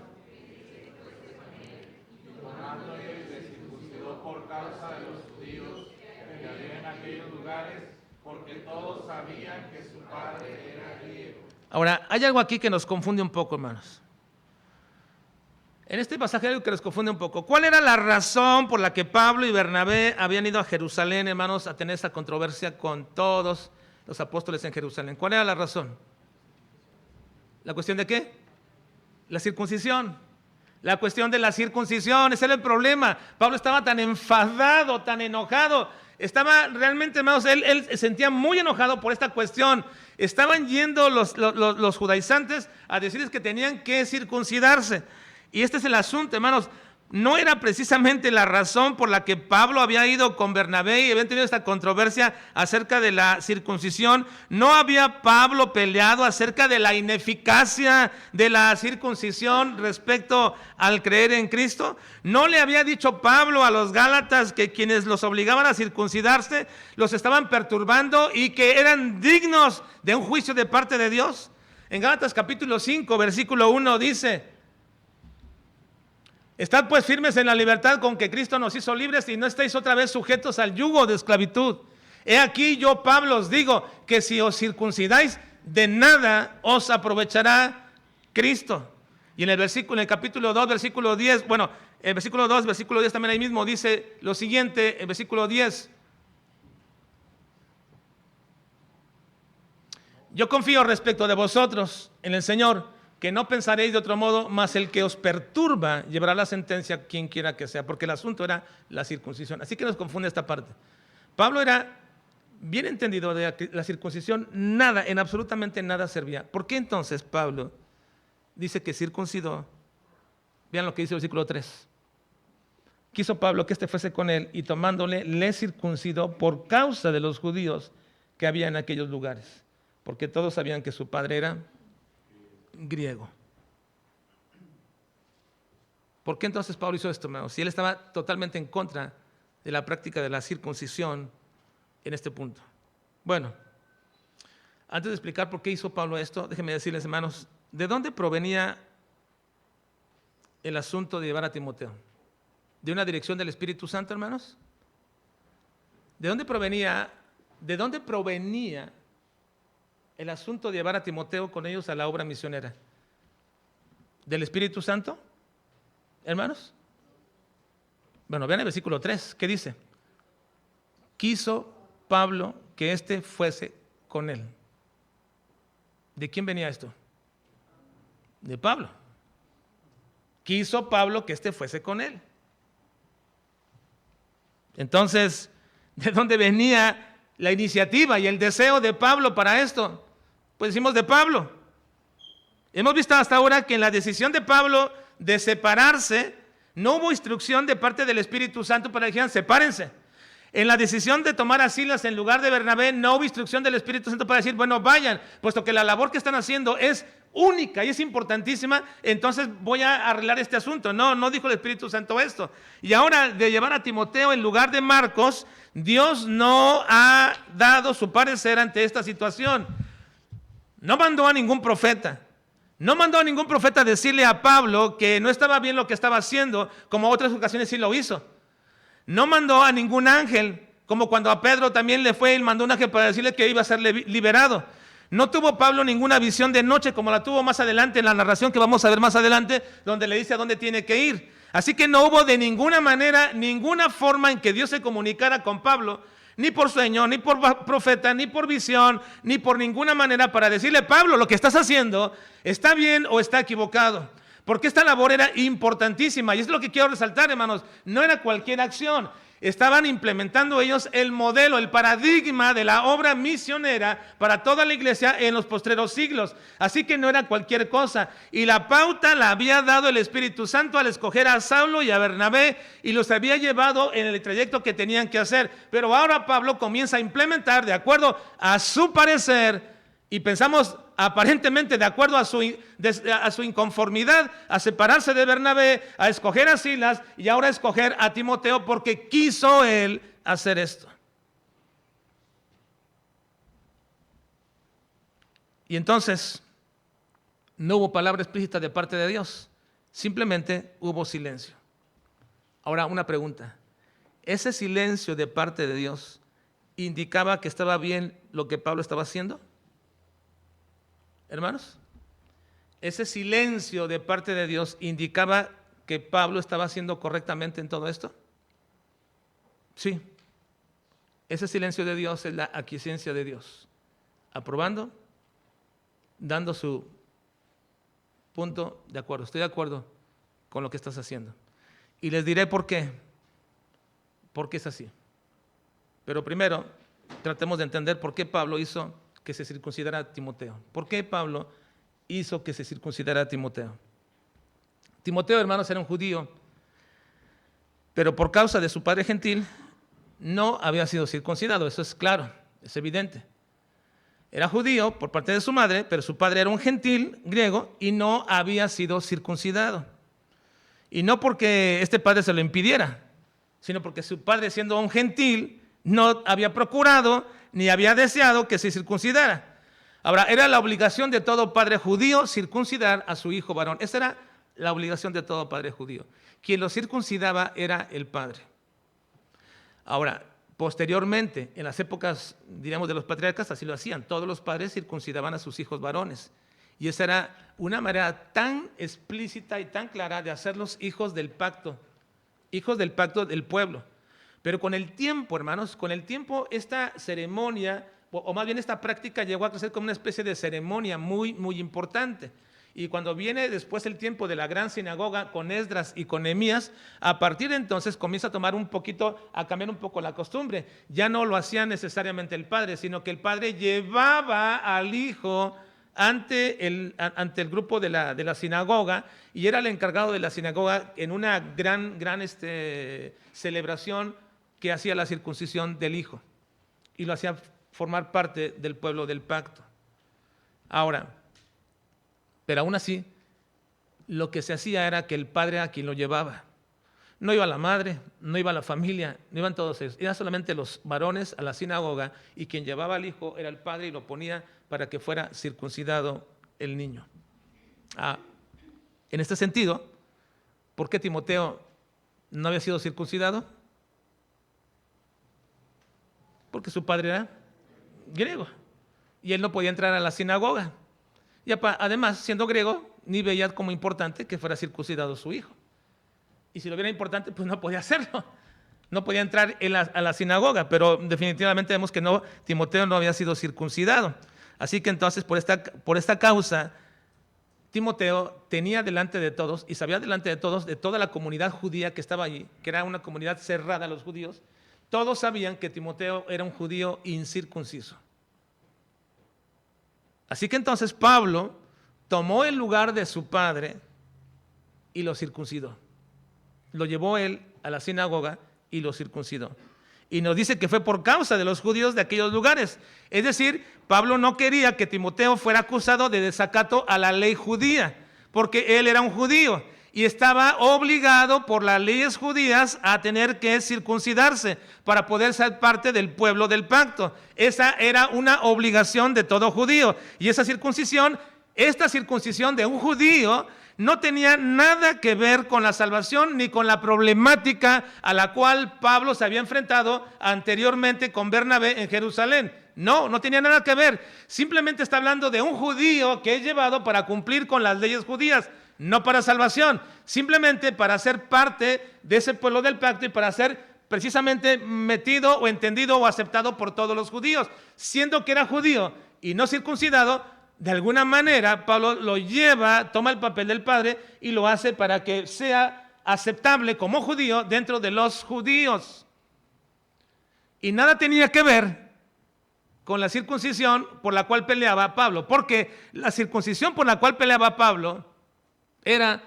por causa de los judíos que había en aquellos lugares, porque todos sabían que su padre era griego. Ahora, hay algo aquí que nos confunde un poco, hermanos. En este pasaje hay algo que nos confunde un poco. ¿Cuál era la razón por la que Pablo y Bernabé habían ido a Jerusalén, hermanos, a tener esa controversia con todos los apóstoles en Jerusalén? ¿Cuál era la razón? ¿La cuestión de qué? La circuncisión. La cuestión de la circuncisión, ese era el problema. Pablo estaba tan enfadado, tan enojado. Estaba realmente, hermanos, él se sentía muy enojado por esta cuestión. Estaban yendo los judaizantes a decirles que tenían que circuncidarse. Y este es el asunto, hermanos. No era precisamente la razón por la que Pablo había ido con Bernabé y habían tenido esta controversia acerca de la circuncisión. No había Pablo peleado acerca de la ineficacia de la circuncisión respecto al creer en Cristo. No le había dicho Pablo a los Gálatas que quienes los obligaban a circuncidarse los estaban perturbando y que eran dignos de un juicio de parte de Dios. En Gálatas capítulo 5, versículo 1 dice: estad pues firmes en la libertad con que Cristo nos hizo libres y no estéis otra vez sujetos al yugo de esclavitud. He aquí yo, Pablo, os digo que si os circuncidáis, de nada os aprovechará Cristo. Y en el capítulo 2, versículo 10, bueno, el versículo 2, versículo 10 también ahí mismo dice lo siguiente, el versículo 10. Yo confío respecto de vosotros en el Señor, que no pensaréis de otro modo, mas el que os perturba llevará la sentencia quien quiera que sea, porque el asunto era la circuncisión. Así que nos confunde esta parte. Pablo era bien entendido de la circuncisión, nada, en absolutamente nada servía. ¿Por qué entonces Pablo dice que circuncidó? Vean lo que dice el versículo 3. Quiso Pablo que éste fuese con él y tomándole le circuncidó por causa de los judíos que había en aquellos lugares, porque todos sabían que su padre era griego. ¿Por qué entonces Pablo hizo esto, hermanos? Si él estaba totalmente en contra de la práctica de la circuncisión en este punto. Bueno, antes de explicar por qué hizo Pablo esto, déjenme decirles, hermanos, ¿de dónde provenía el asunto de llevar a Timoteo? ¿De una dirección del Espíritu Santo, hermanos? ¿De dónde provenía el asunto de llevar a Timoteo con ellos a la obra misionera? ¿Del Espíritu Santo, hermanos? Bueno, vean el versículo 3, ¿qué dice? Quiso Pablo que éste fuese con él. ¿De quién venía esto? De Pablo. Quiso Pablo que éste fuese con él. Entonces, ¿de dónde venía la iniciativa y el deseo de Pablo para esto? Pues decimos de Pablo. Hemos visto hasta ahora que en la decisión de Pablo de separarse, no hubo instrucción de parte del Espíritu Santo para que dijeran, sepárense. En la decisión de tomar a Silas en lugar de Bernabé, no hubo instrucción del Espíritu Santo para decir, bueno, vayan, puesto que la labor que están haciendo es única y es importantísima, entonces voy a arreglar este asunto. No dijo el Espíritu Santo esto. Y ahora de llevar a Timoteo en lugar de Marcos, Dios no ha dado su parecer ante esta situación. No mandó a ningún profeta. No mandó a ningún profeta a decirle a Pablo que no estaba bien lo que estaba haciendo, como otras ocasiones sí lo hizo. No mandó a ningún ángel, como cuando a Pedro también le fue y mandó un ángel para decirle que iba a ser liberado. No tuvo Pablo ninguna visión de noche como la tuvo más adelante en la narración que vamos a ver más adelante, donde le dice a dónde tiene que ir. Así que no hubo de ninguna manera, ninguna forma en que Dios se comunicara con Pablo, ni por sueño, ni por profeta, ni por visión, ni por ninguna manera para decirle, Pablo, lo que estás haciendo está bien o está equivocado. Porque esta labor era importantísima y es lo que quiero resaltar, hermanos. No era cualquier acción. Estaban implementando ellos el modelo, el paradigma de la obra misionera para toda la iglesia en los postreros siglos. Así que no era cualquier cosa. Y la pauta la había dado el Espíritu Santo al escoger a Saulo y a Bernabé y los había llevado en el trayecto que tenían que hacer. Pero ahora Pablo comienza a implementar de acuerdo a su parecer y pensamos aparentemente de acuerdo a su inconformidad, a separarse de Bernabé, a escoger a Silas y ahora a escoger a Timoteo porque quiso él hacer esto. Y entonces no hubo palabra explícita de parte de Dios, simplemente hubo silencio. Ahora, una pregunta. ¿Ese silencio de parte de Dios indicaba que estaba bien lo que Pablo estaba haciendo? Hermanos, ¿ese silencio de parte de Dios indicaba que Pablo estaba haciendo correctamente en todo esto? Sí. Ese silencio de Dios es la aquiescencia de Dios, aprobando, dando su punto de acuerdo. Estoy de acuerdo con lo que estás haciendo. Y les diré por qué. Porque es así. Pero primero, tratemos de entender por qué Pablo hizo que se circuncidara a Timoteo. ¿Por qué Pablo hizo que se circuncidara a Timoteo? Timoteo, hermanos, era un judío, pero por causa de su padre gentil, no había sido circuncidado. Eso es claro, es evidente. Era judío por parte de su madre, pero su padre era un gentil griego y no había sido circuncidado. Y no porque este padre se lo impidiera, sino porque su padre, siendo un gentil, no había procurado ni había deseado que se circuncidara. Ahora, era la obligación de todo padre judío circuncidar a su hijo varón. Esa era la obligación de todo padre judío. Quien lo circuncidaba era el padre. Ahora, posteriormente, en las épocas, diríamos, de los patriarcas, así lo hacían. Todos los padres circuncidaban a sus hijos varones. Y esa era una manera tan explícita y tan clara de hacerlos hijos del pacto del pueblo. Pero con el tiempo, hermanos, con el tiempo esta ceremonia, o más bien esta práctica llegó a crecer como una especie de ceremonia muy, muy importante. Y cuando viene después el tiempo de la gran sinagoga con Esdras y con Nehemías, a partir de entonces comienza a cambiar un poco la costumbre. Ya no lo hacía necesariamente el padre, sino que el padre llevaba al hijo ante el grupo de la sinagoga, y era el encargado de la sinagoga en una gran celebración que hacía la circuncisión del hijo y lo hacía formar parte del pueblo del pacto. Ahora, pero aún así, lo que se hacía era que el padre era quien lo llevaba. No iba la madre, no iba la familia, no iban todos ellos. Eran solamente los varones a la sinagoga, y quien llevaba al hijo era el padre y lo ponía para que fuera circuncidado el niño. En este sentido, ¿por qué Timoteo no había sido circuncidado? Porque su padre era griego y él no podía entrar a la sinagoga. Y además, siendo griego, ni veía como importante que fuera circuncidado su hijo. Y si lo viera importante, pues no podía hacerlo. No podía entrar a la sinagoga, pero definitivamente vemos que Timoteo no había sido circuncidado. Así que entonces, por esta causa, Timoteo tenía delante de todos, y sabía delante de todos, de toda la comunidad judía que estaba allí, que era una comunidad cerrada a los judíos, todos sabían que Timoteo era un judío incircunciso. Así que entonces Pablo tomó el lugar de su padre y lo circuncidó. Lo llevó él a la sinagoga y lo circuncidó. Y nos dice que fue por causa de los judíos de aquellos lugares. Es decir, Pablo no quería que Timoteo fuera acusado de desacato a la ley judía, porque él era un judío y estaba obligado por las leyes judías a tener que circuncidarse para poder ser parte del pueblo del pacto. Esa era una obligación de todo judío. Y esta circuncisión de un judío no tenía nada que ver con la salvación ni con la problemática a la cual Pablo se había enfrentado anteriormente con Bernabé en Jerusalén. No tenía nada que ver. Simplemente está hablando de un judío que es llevado para cumplir con las leyes judías, no para salvación, simplemente para ser parte de ese pueblo del pacto y para ser precisamente metido o entendido o aceptado por todos los judíos. Siendo que era judío y no circuncidado, de alguna manera Pablo lo lleva, toma el papel del padre y lo hace para que sea aceptable como judío dentro de los judíos. Y nada tenía que ver con la circuncisión por la cual peleaba Pablo, porque la circuncisión por la cual peleaba Pablo era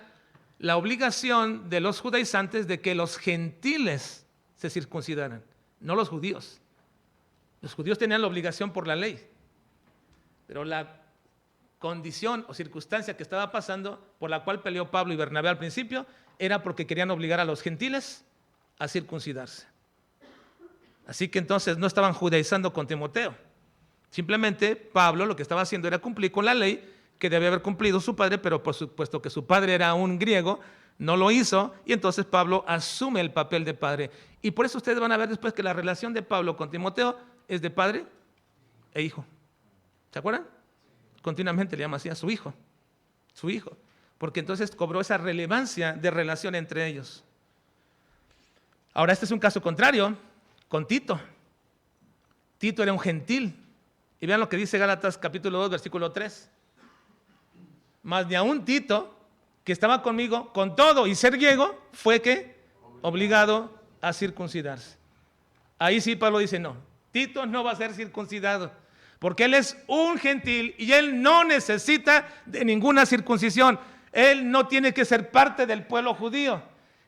la obligación de los judaizantes de que los gentiles se circuncidaran, no los judíos. Los judíos tenían la obligación por la ley, pero la condición o circunstancia que estaba pasando, por la cual peleó Pablo y Bernabé al principio, era porque querían obligar a los gentiles a circuncidarse. Así que entonces no estaban judaizando con Timoteo, Simplemente Pablo lo que estaba haciendo era cumplir con la ley que debía haber cumplido su padre, pero por supuesto que su padre era un griego, no lo hizo, y entonces Pablo asume el papel de padre. Y por eso ustedes van a ver después que la relación de Pablo con Timoteo es de padre e hijo. ¿Se acuerdan? Continuamente le llama así a su hijo, porque entonces cobró esa relevancia de relación entre ellos. Ahora, este es un caso contrario con Tito. Tito era un gentil. Y vean lo que dice Gálatas capítulo 2, versículo 3. Mas ni aun Tito, que estaba conmigo, con todo y ser griego, fue que obligado a circuncidarse. Ahí sí Pablo dice, no, Tito no va a ser circuncidado, porque él es un gentil y él no necesita de ninguna circuncisión. Él no tiene que ser parte del pueblo judío.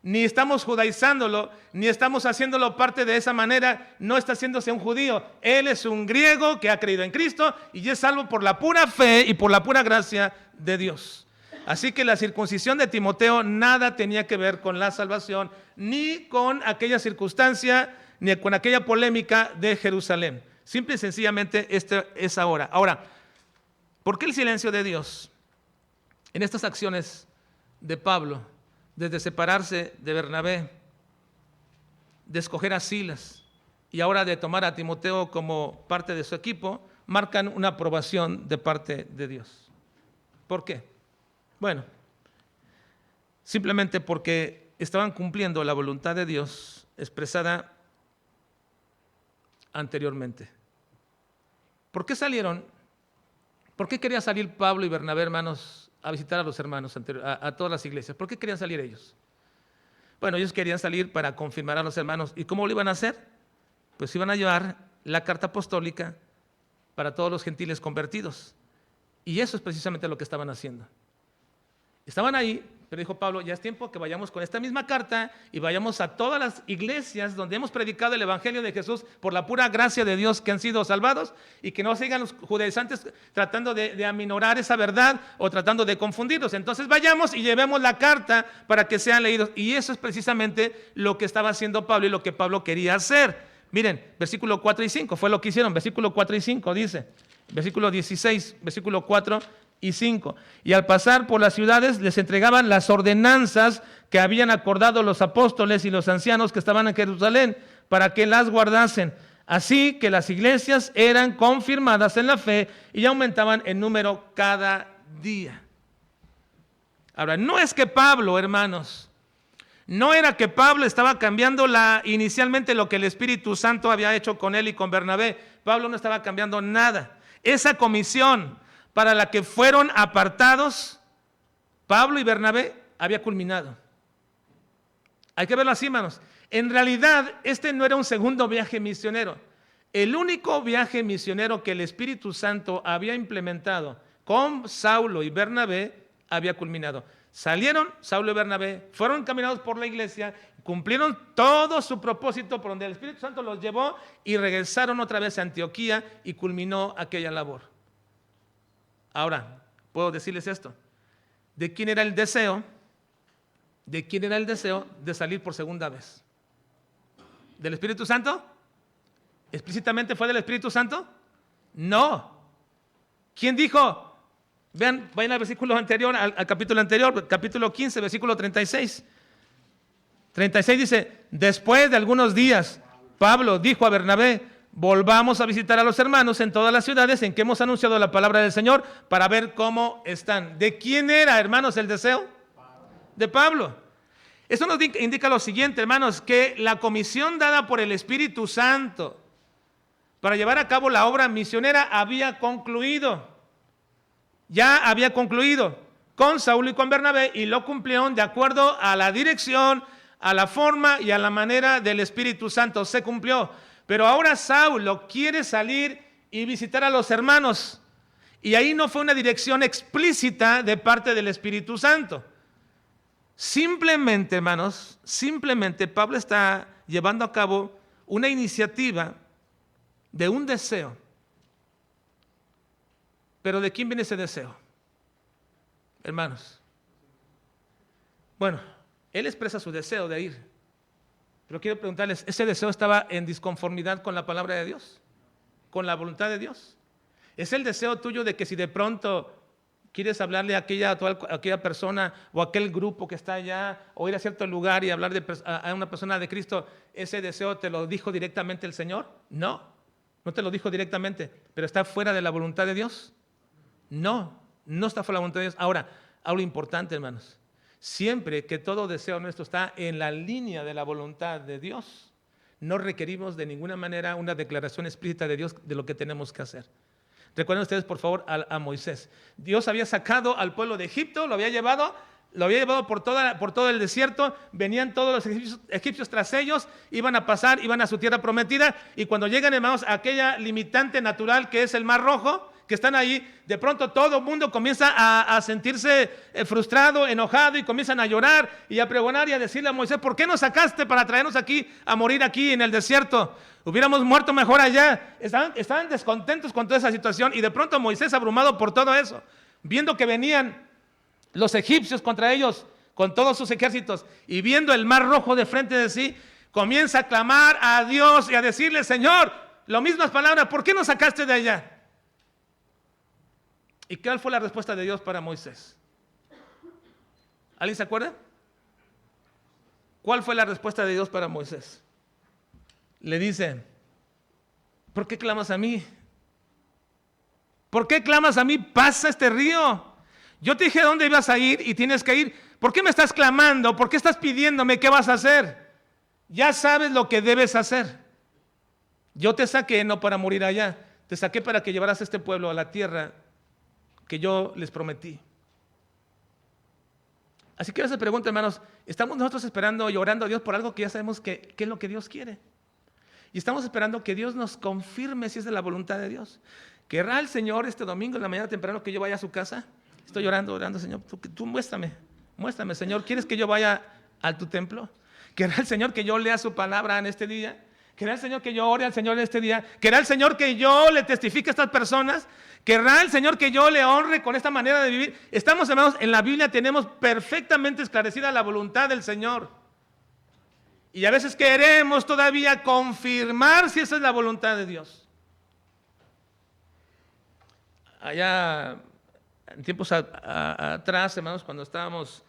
Ni estamos judaizándolo, ni estamos haciéndolo parte de esa manera. No está haciéndose un judío. Él es un griego que ha creído en Cristo y es salvo por la pura fe y por la pura gracia de Dios. Así que la circuncisión de Timoteo nada tenía que ver con la salvación, ni con aquella circunstancia, ni con aquella polémica de Jerusalén. Simple y sencillamente esta es ahora. Ahora, ¿por qué el silencio de Dios en estas acciones de Pablo? Desde separarse de Bernabé, de escoger a Silas y ahora de tomar a Timoteo como parte de su equipo, marcan una aprobación de parte de Dios. ¿Por qué? Bueno, simplemente porque estaban cumpliendo la voluntad de Dios expresada anteriormente. ¿Por qué salieron? ¿Por qué querían salir Pablo y Bernabé, hermanos, a visitar a los hermanos, a todas las iglesias? ¿Por qué querían salir ellos? Bueno, ellos querían salir para confirmar a los hermanos. ¿Y cómo lo iban a hacer? Pues iban a llevar la carta apostólica para todos los gentiles convertidos. Y eso es precisamente lo que estaban haciendo. Estaban ahí, pero dijo Pablo, ya es tiempo que vayamos con esta misma carta y vayamos a todas las iglesias donde hemos predicado el evangelio de Jesús por la pura gracia de Dios, que han sido salvados, y que no sigan los judaizantes tratando de aminorar esa verdad o tratando de confundirlos. Entonces vayamos y llevemos la carta para que sean leídos. Y eso es precisamente lo que estaba haciendo Pablo y lo que Pablo quería hacer. Miren, versículo 4 y 5 fue lo que hicieron. Versículo 4 y 5 dice, versículo 16, versículo 4 y 5. Y al pasar por las ciudades les entregaban las ordenanzas que habían acordado los apóstoles y los ancianos que estaban en Jerusalén para que las guardasen. Así que las iglesias eran confirmadas en la fe y aumentaban en número cada día. Ahora, no es que Pablo, hermanos, no era que Pablo estaba cambiando inicialmente lo que el Espíritu Santo había hecho con él y con Bernabé. Pablo no estaba cambiando nada. Esa comisión para la que fueron apartados Pablo y Bernabé había culminado. Hay que verlo así, hermanos. En realidad, este no era un segundo viaje misionero. El único viaje misionero que el Espíritu Santo había implementado con Saulo y Bernabé había culminado. Salieron Saulo y Bernabé, fueron caminados por la iglesia, cumplieron todo su propósito por donde el Espíritu Santo los llevó y regresaron otra vez a Antioquía y culminó aquella labor. Ahora, puedo decirles esto. ¿De quién era el deseo? ¿De quién era el deseo de salir por segunda vez? ¿Del Espíritu Santo? ¿Explícitamente fue del Espíritu Santo? No. ¿Quién dijo? Vean, vayan al versículo anterior, al capítulo anterior, capítulo 15, versículo 36. 36 dice, después de algunos días, Pablo dijo a Bernabé, volvamos a visitar a los hermanos en todas las ciudades en que hemos anunciado la palabra del Señor para ver cómo están. ¿De quién era, hermanos, el deseo? De Pablo. Eso nos indica lo siguiente, hermanos, que la comisión dada por el Espíritu Santo para llevar a cabo la obra misionera había concluido. Ya había concluido con Saulo y con Bernabé y lo cumplieron de acuerdo a la dirección, a la forma y a la manera del Espíritu Santo. Se cumplió. Pero ahora Saulo quiere salir y visitar a los hermanos. Y ahí no fue una dirección explícita de parte del Espíritu Santo. Simplemente, hermanos, Pablo está llevando a cabo una iniciativa de un deseo. Pero ¿de quién viene ese deseo? Hermanos. Bueno, él expresa su deseo de ir. Pero quiero preguntarles, ¿ese deseo estaba en disconformidad con la palabra de Dios? ¿Con la voluntad de Dios? Es el deseo tuyo de que si de pronto quieres hablarle a aquella persona o a aquel grupo que está allá, o ir a cierto lugar y hablar a una persona de Cristo, ¿ese deseo te lo dijo directamente el Señor? No, no te lo dijo directamente, pero ¿está fuera de la voluntad de Dios? No, no está fuera de la voluntad de Dios. Ahora, algo importante, hermanos, siempre que todo deseo nuestro está en la línea de la voluntad de Dios, no requerimos de ninguna manera una declaración explícita de Dios de lo que tenemos que hacer. Recuerden ustedes, por favor, a Moisés. Dios había sacado al pueblo de Egipto, lo había llevado por todo el desierto, venían todos los egipcios tras ellos, iban a pasar, iban a su tierra prometida, y cuando llegan, hermanos, a aquella limitante natural que es el Mar Rojo, que están ahí, de pronto todo el mundo comienza a sentirse frustrado, enojado, y comienzan a llorar y a pregonar y a decirle a Moisés: ¿por qué nos sacaste para traernos aquí a morir aquí en el desierto? Hubiéramos muerto mejor allá. Estaban descontentos con toda esa situación, y de pronto Moisés, abrumado por todo eso, viendo que venían los egipcios contra ellos con todos sus ejércitos y viendo el Mar Rojo de frente de sí, comienza a clamar a Dios y a decirle: Señor, las mismas palabras, ¿por qué nos sacaste de allá? ¿Y cuál fue la respuesta de Dios para Moisés? ¿Alguien se acuerda? ¿Cuál fue la respuesta de Dios para Moisés? Le dice: ¿por qué clamas a mí? ¿Por qué clamas a mí? Pasa este río. Yo te dije dónde ibas a ir y tienes que ir. ¿Por qué me estás clamando? ¿Por qué estás pidiéndome qué vas a hacer? Ya sabes lo que debes hacer. Yo te saqué no para morir allá, te saqué para que llevaras a este pueblo a la tierra que yo les prometí. Así que se pregunta, hermanos, ¿estamos nosotros esperando y orando a Dios por algo que ya sabemos que es lo que Dios quiere? Y estamos esperando que Dios nos confirme si es de la voluntad de Dios. ¿Querrá el Señor este domingo en la mañana temprano que yo vaya a su casa? Estoy orando, Señor, tú muéstrame, Señor, ¿quieres que yo vaya a tu templo? ¿Querrá el Señor que yo lea su palabra en este día? ¿Querrá el Señor que yo ore al Señor en este día? ¿Querrá el Señor que yo le testifique a estas personas? ¿Querrá el Señor que yo le honre con esta manera de vivir? Estamos, hermanos, en la Biblia tenemos perfectamente esclarecida la voluntad del Señor. Y a veces queremos todavía confirmar si esa es la voluntad de Dios. Allá, en tiempos atrás, hermanos, cuando estábamos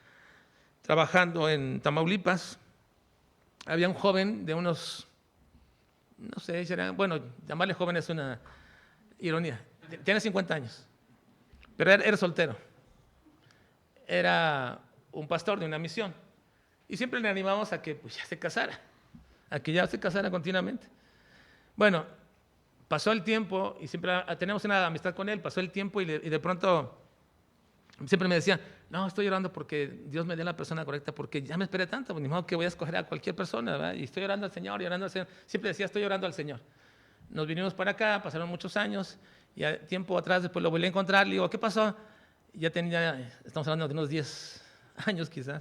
trabajando en Tamaulipas, había un joven de unos, no sé, bueno, llamarle joven es una ironía. Tiene 50 años, pero era soltero. Era un pastor de una misión. Y siempre le animamos a que pues, ya se casara, continuamente. Bueno, pasó el tiempo y siempre tenemos una amistad con él, pasó el tiempo y de pronto siempre me decía: no, estoy orando porque Dios me dé la persona correcta, porque ya me esperé tanto, pues, ni modo que voy a escoger a cualquier persona, ¿verdad? Y estoy orando al Señor, siempre decía: estoy orando al Señor. Nos vinimos para acá, pasaron muchos años, y tiempo atrás después lo volví a encontrar, le digo: ¿qué pasó? Estamos hablando de unos 10 años quizás.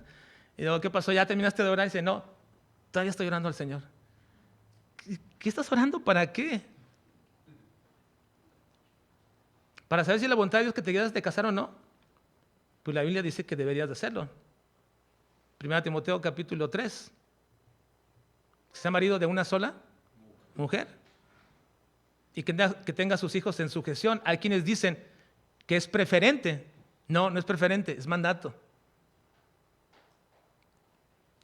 Y digo: ¿qué pasó? ¿Ya terminaste de orar? Y dice: no, todavía estoy orando al Señor. ¿Qué estás orando? ¿Para qué? ¿Para saber si es la voluntad de Dios que te quedas de casar o no? Pues la Biblia dice que deberías de hacerlo. 1 Timoteo capítulo 3. Sea marido de una sola mujer y que tenga a sus hijos en sujeción. Hay quienes dicen que es preferente. No, no es preferente, es mandato.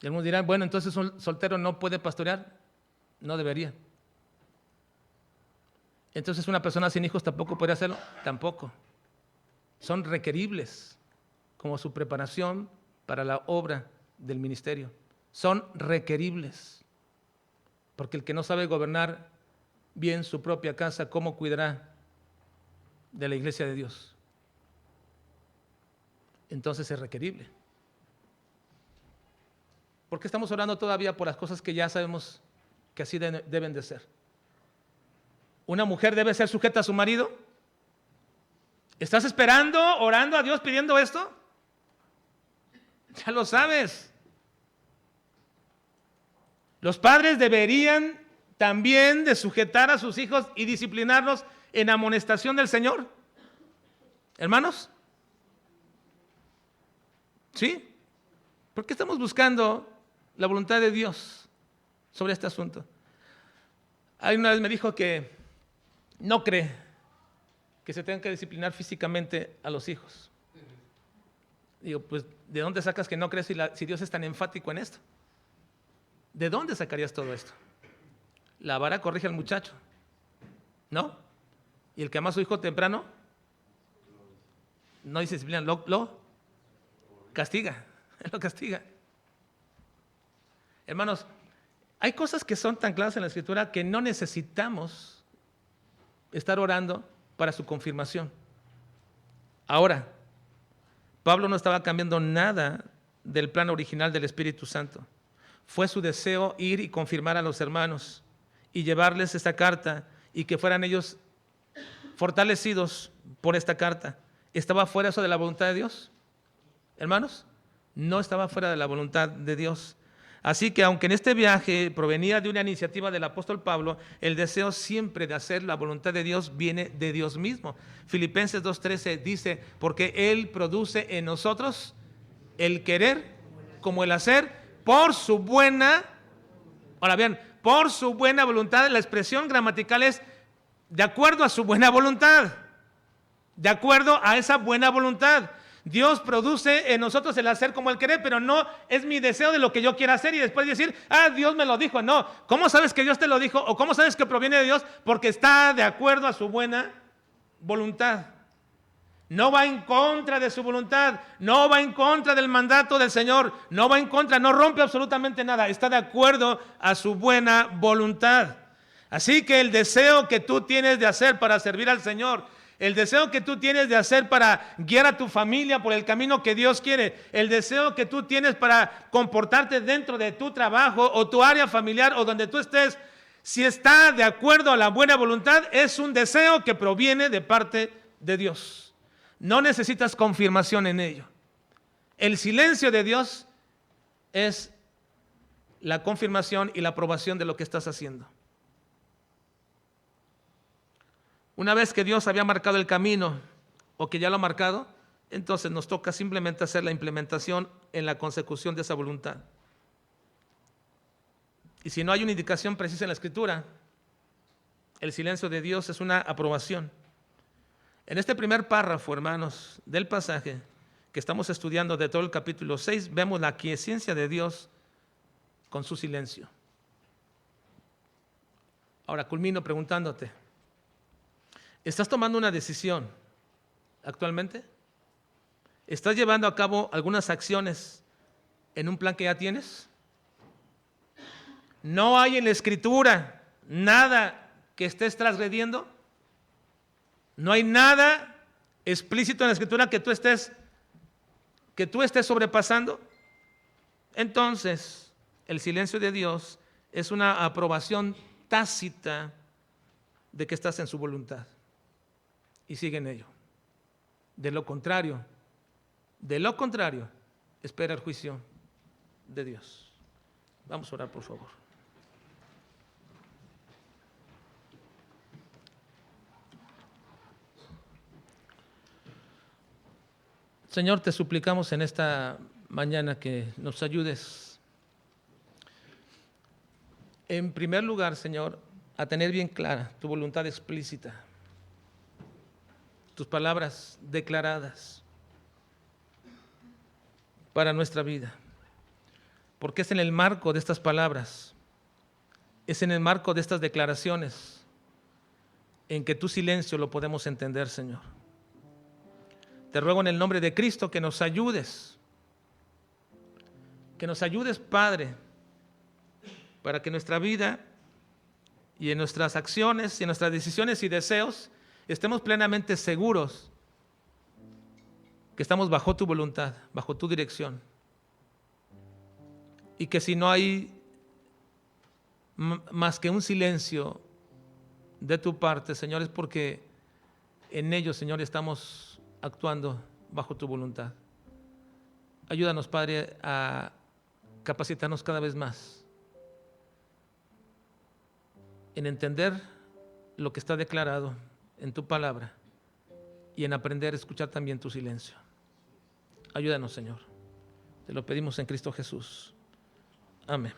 Y algunos dirán: bueno, entonces un soltero no puede pastorear. No debería. Entonces una persona sin hijos tampoco puede hacerlo. Tampoco. Son requeribles como su preparación para la obra del ministerio. Son requeribles. Porque el que no sabe gobernar bien su propia casa, ¿cómo cuidará de la iglesia de Dios? Entonces es requerible. ¿Por qué estamos orando todavía por las cosas que ya sabemos que así deben de ser? ¿Una mujer debe ser sujeta a su marido? ¿Estás esperando, orando a Dios, pidiendo esto? Ya lo sabes. Los padres deberían también de sujetar a sus hijos y disciplinarlos en amonestación del Señor. ¿Hermanos? ¿Sí? ¿Por qué estamos buscando la voluntad de Dios sobre este asunto? Alguien una vez me dijo que no cree que se tengan que disciplinar físicamente a los hijos. Digo, pues, ¿de dónde sacas que no crees si Dios es tan enfático en esto? ¿De dónde sacarías todo esto? La vara corrige al muchacho, ¿no? Y el que ama a su hijo temprano, no dice disciplina, lo castiga, lo castiga. Hermanos, hay cosas que son tan claras en la Escritura que no necesitamos estar orando para su confirmación. Ahora, Pablo no estaba cambiando nada del plan original del Espíritu Santo. Fue su deseo ir y confirmar a los hermanos y llevarles esta carta y que fueran ellos fortalecidos por esta carta. ¿Estaba fuera eso de la voluntad de Dios? Hermanos, no estaba fuera de la voluntad de Dios. Así que aunque en este viaje provenía de una iniciativa del apóstol Pablo, el deseo siempre de hacer la voluntad de Dios viene de Dios mismo. Filipenses 2:13 dice, porque Él produce en nosotros el querer como el hacer por su buena, ahora bien, por su buena voluntad. La expresión gramatical es de acuerdo a su buena voluntad, de acuerdo a esa buena voluntad. Dios produce en nosotros el hacer como el querer, pero no es mi deseo de lo que yo quiera hacer y después decir, Dios me lo dijo. No, ¿cómo sabes que Dios te lo dijo? ¿O cómo sabes que proviene de Dios? Porque está de acuerdo a su buena voluntad. No va en contra de su voluntad, no va en contra del mandato del Señor, no va en contra, no rompe absolutamente nada, está de acuerdo a su buena voluntad. Así que el deseo que tú tienes de hacer para servir al Señor, el deseo que tú tienes de hacer para guiar a tu familia por el camino que Dios quiere, el deseo que tú tienes para comportarte dentro de tu trabajo o tu área familiar o donde tú estés, si está de acuerdo a la buena voluntad, es un deseo que proviene de parte de Dios. No necesitas confirmación en ello. El silencio de Dios es la confirmación y la aprobación de lo que estás haciendo. Una vez que Dios había marcado el camino o que ya lo ha marcado, entonces nos toca simplemente hacer la implementación en la consecución de esa voluntad. Y si no hay una indicación precisa en la Escritura, el silencio de Dios es una aprobación. En este primer párrafo, hermanos, del pasaje que estamos estudiando de todo el capítulo 6, vemos la aquiescencia de Dios con su silencio. Ahora culmino preguntándote, ¿estás tomando una decisión actualmente? ¿Estás llevando a cabo algunas acciones en un plan que ya tienes? ¿No hay en la Escritura nada que estés transgrediendo? ¿No hay nada explícito en la Escritura que tú estés sobrepasando? Entonces, el silencio de Dios es una aprobación tácita de que estás en su voluntad y sigue en ello. De lo contrario, espera el juicio de Dios. Vamos a orar, por favor. Señor, te suplicamos en esta mañana que nos ayudes. En primer lugar, Señor, a tener bien clara tu voluntad explícita, tus palabras declaradas para nuestra vida. Porque es en el marco de estas palabras, es en el marco de estas declaraciones en que tu silencio lo podemos entender, Señor. Te ruego en el nombre de Cristo que nos ayudes, Padre, para que nuestra vida y en nuestras acciones y en nuestras decisiones y deseos estemos plenamente seguros que estamos bajo tu voluntad, bajo tu dirección. Y que si no hay más que un silencio de tu parte, Señor, es porque en ello, Señor, estamos actuando bajo tu voluntad. Ayúdanos, Padre, a capacitarnos cada vez más en entender lo que está declarado en tu palabra y en aprender a escuchar también tu silencio. Ayúdanos, Señor. Te lo pedimos en Cristo Jesús. Amén.